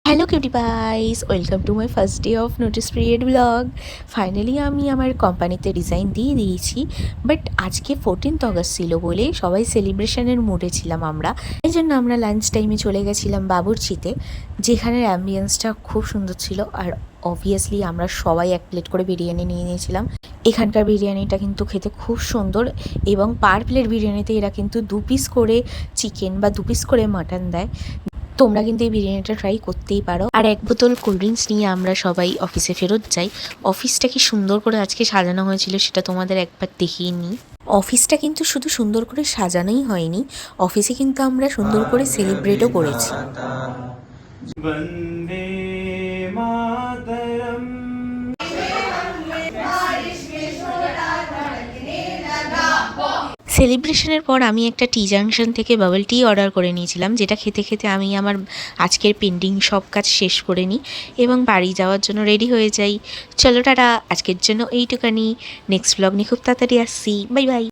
Hello cutie pies, welcome to my first day of notice period vlog. Finally আমি আমার কোম্পানিতে resign দিয়ে দিয়েছি। বাট আজকে 14th অগস্ট ছিল বলে সবাই সেলিব্রেশনের মুডে ছিলাম আমরা। এই জন্য আমরা লাঞ্চ টাইমে চলে গেছিলাম বাবুর্চিতে, যেখানের অ্যাম্বিয়েন্সটা খুব সুন্দর ছিল। আর অবভিয়াসলি আমরা সবাই এক প্লেট করে বিরিয়ানি নিয়ে নিয়েছিলাম। এখানকার বিরিয়ানিটা কিন্তু খেতে খুব সুন্দর, এবং পার প্লেট বিরিয়ানিতে এরা কিন্তু 2 পিস করে চিকেন বা 2 পিস করে মাটন দেয়। তোমরা কিন্তু এই বিরিয়ানিটা ট্রাই করতেই পারো। আর এক বোতল কোল্ড ড্রিঙ্কস নিয়ে আমরা সবাই অফিসে ফেরত যাই। অফিসটা কি সুন্দর করে আজকে সাজানো হয়েছিল সেটা তোমাদের একবার দেখিয়ে নিই। অফিসটা কিন্তু শুধু সুন্দর করে সাজানোই হয়নি, অফিসে কিন্তু আমরা সুন্দর করে সেলিব্রেটও করেছি। বন্দে মাতরম। সেলিব্রেশনের পর আমি একটা টি জাংশন থেকে বাবল টি অর্ডার করে নিয়েছিলাম, যেটা খেতে খেতে আমি আমার আজকের পেন্ডিং সব কাজ শেষ করে নিই এবং বাড়ি যাওয়ার জন্য রেডি হয়ে যাই। চলো টাটা, আজকের জন্য এইটুকানি। নেক্সট ব্লগ নিয়ে খুব তাড়াতাড়ি আসছি। Bye bye.